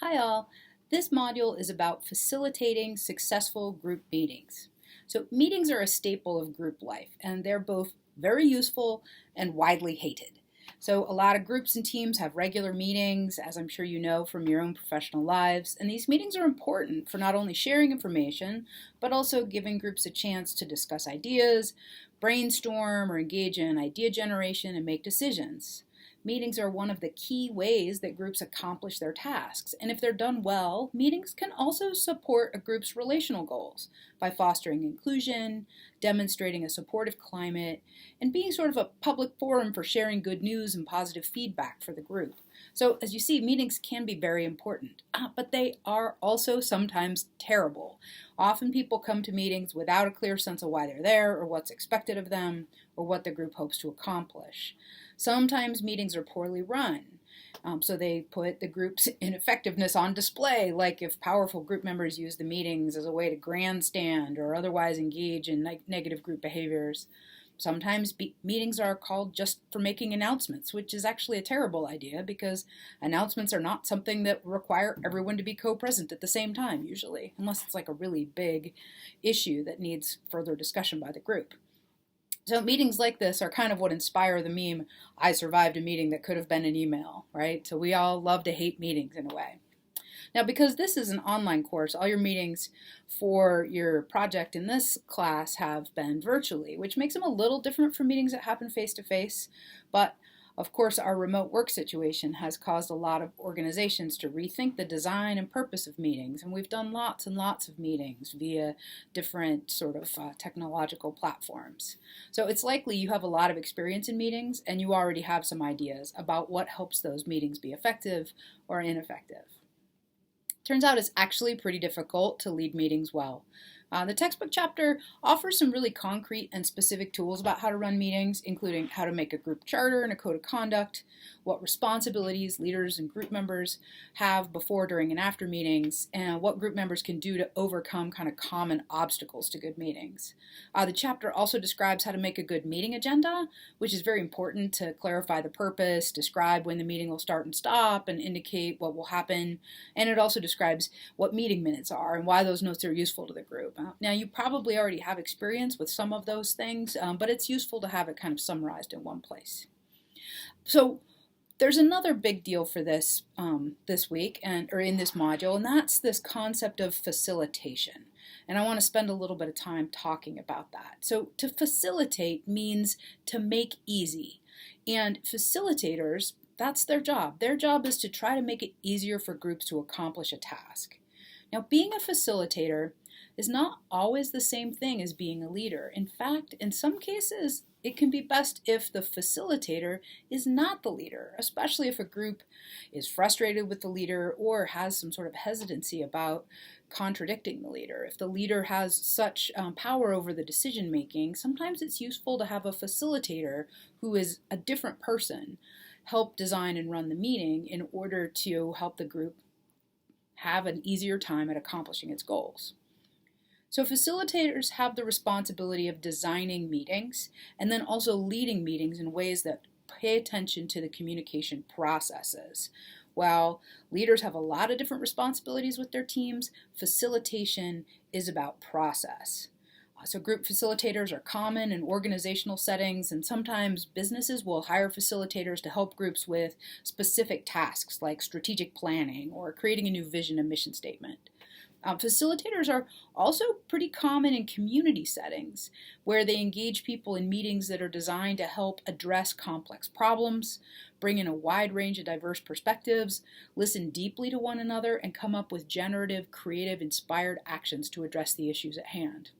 Hi all, this module is about facilitating successful group meetings. So meetings are a staple of group life and they're both very useful and widely hated. So a lot of groups and teams have regular meetings, as I'm sure you know from your own professional lives, and these meetings are important for not only sharing information, but also giving groups a chance to discuss ideas, brainstorm, or engage in idea generation and make decisions. Meetings are one of the key ways that groups accomplish their tasks, and if they're done well, meetings can also support a group's relational goals by fostering inclusion, demonstrating a supportive climate, and being sort of a public forum for sharing good news and positive feedback for the group. So as you see, meetings can be very important, but they are also sometimes terrible. Often people come to meetings without a clear sense of why they're there or what's expected of them or what the group hopes to accomplish. Sometimes meetings are poorly run, so they put the group's ineffectiveness on display, like if powerful group members use the meetings as a way to grandstand or otherwise engage in negative group behaviors. Sometimes meetings are called just for making announcements, which is actually a terrible idea because announcements are not something that require everyone to be co-present at the same time, usually, unless it's like a really big issue that needs further discussion by the group. So meetings like this are kind of what inspire the meme, I survived a meeting that could have been an email, right? So we all love to hate meetings in a way. Now, because this is an online course, all your meetings for your project in this class have been virtually, which makes them a little different from meetings that happen face-to-face, but of course, our remote work situation has caused a lot of organizations to rethink the design and purpose of meetings, and we've done lots and lots of meetings via different sort of technological platforms. So it's likely you have a lot of experience in meetings and you already have some ideas about what helps those meetings be effective or ineffective. Turns out it's actually pretty difficult to lead meetings well. The textbook chapter offers some really concrete and specific tools about how to run meetings, including how to make a group charter and a code of conduct, what responsibilities leaders and group members have before, during, and after meetings, and what group members can do to overcome kind of common obstacles to good meetings. The chapter also describes how to make a good meeting agenda, which is very important to clarify the purpose, describe when the meeting will start and stop, and indicate what will happen. And it also describes what meeting minutes are and why those notes are useful to the group. Now, you probably already have experience with some of those things, but it's useful to have it kind of summarized in one place. So there's another big deal for this this week or in this module, and that's this concept of facilitation. And I want to spend a little bit of time talking about that. So to facilitate means to make easy. And facilitators, that's their job. Their job is to try to make it easier for groups to accomplish a task. Now, being a facilitator is not always the same thing as being a leader. In fact, in some cases, it can be best if the facilitator is not the leader, especially if a group is frustrated with the leader or has some sort of hesitancy about contradicting the leader. If the leader has such power over the decision making, sometimes it's useful to have a facilitator who is a different person help design and run the meeting in order to help the group have an easier time at accomplishing its goals. So facilitators have the responsibility of designing meetings and then also leading meetings in ways that pay attention to the communication processes. While leaders have a lot of different responsibilities with their teams, facilitation is about process. So group facilitators are common in organizational settings, and sometimes businesses will hire facilitators to help groups with specific tasks like strategic planning or creating a new vision and mission statement. Facilitators are also pretty common in community settings where they engage people in meetings that are designed to help address complex problems, bring in a wide range of diverse perspectives, listen deeply to one another, and come up with generative, creative, inspired actions to address the issues at hand.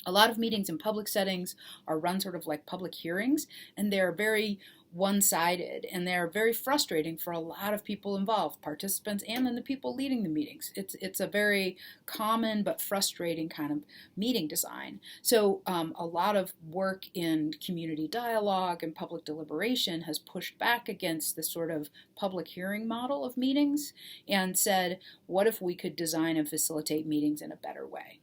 A lot of meetings in public settings are run sort of like public hearings, and they're very one-sided, and they're very frustrating for a lot of people involved, participants and then the people leading the meetings. It's a very common but frustrating kind of meeting design. So a lot of work in community dialogue and public deliberation has pushed back against this sort of public hearing model of meetings and said, what if we could design and facilitate meetings in a better way?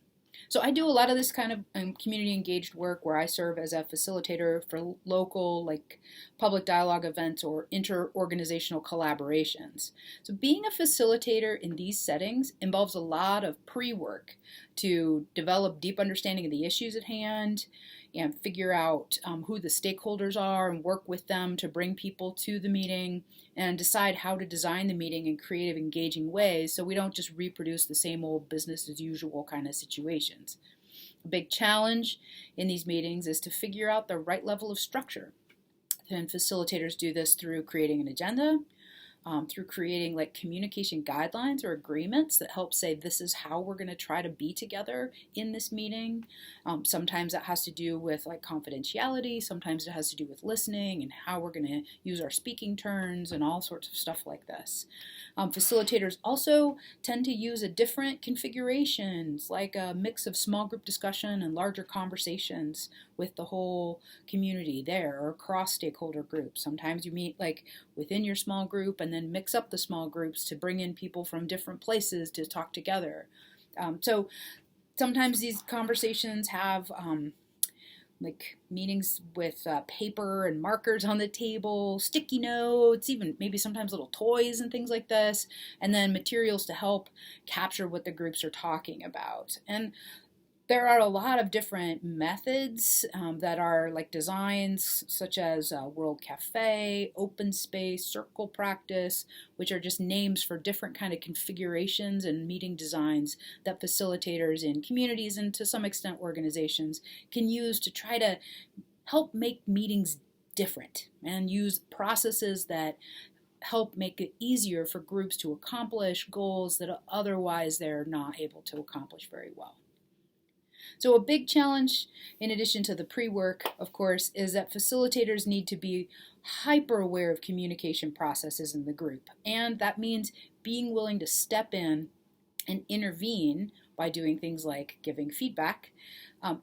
So I do a lot of this kind of community engaged work where I serve as a facilitator for local, like public dialogue events or inter-organizational collaborations. So being a facilitator in these settings involves a lot of pre-work to develop deep understanding of the issues at hand and figure out who the stakeholders are and work with them to bring people to the meeting and decide how to design the meeting in creative, engaging ways so we don't just reproduce the same old business as usual kind of situations. A big challenge in these meetings is to figure out the right level of structure. And facilitators do this through creating an agenda, through creating like communication guidelines or agreements that help say this is how we're going to try to be together in this meeting. Sometimes that has to do with like confidentiality, sometimes it has to do with listening and how we're going to use our speaking turns and all sorts of stuff like this. Facilitators also tend to use a different configurations, like a mix of small group discussion and larger conversations with the whole community there or across stakeholder groups. Sometimes you meet like within your small group and then mix up the small groups to bring in people from different places to talk together. So sometimes these conversations have like meetings with paper and markers on the table, sticky notes, even maybe sometimes little toys and things like this, and then materials to help capture what the groups are talking about. And there are a lot of different methods that are like designs such as World Cafe, Open Space, Circle Practice, which are just names for different kind of configurations and meeting designs that facilitators in communities and to some extent organizations can use to try to help make meetings different and use processes that help make it easier for groups to accomplish goals that otherwise they're not able to accomplish very well. So a big challenge, in addition to the pre-work, of course, is that facilitators need to be hyper aware of communication processes in the group. And that means being willing to step in and intervene by doing things like giving feedback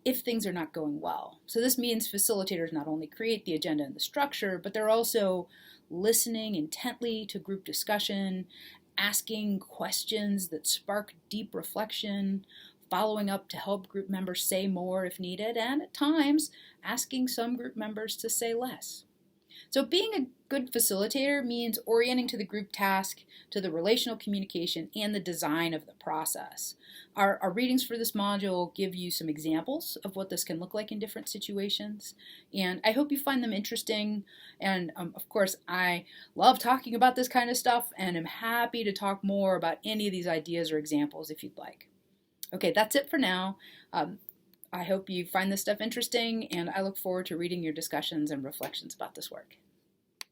if things are not going well. So this means facilitators not only create the agenda and the structure, but they're also listening intently to group discussion, asking questions that spark deep reflection, following up to help group members say more if needed, and at times asking some group members to say less. So being a good facilitator means orienting to the group task, to the relational communication, and the design of the process. Our readings for this module give you some examples of what this can look like in different situations, and I hope you find them interesting. And of course, I love talking about this kind of stuff, and am happy to talk more about any of these ideas or examples if you'd like. Okay, that's it for now. I hope you find this stuff interesting, and I look forward to reading your discussions and reflections about this work.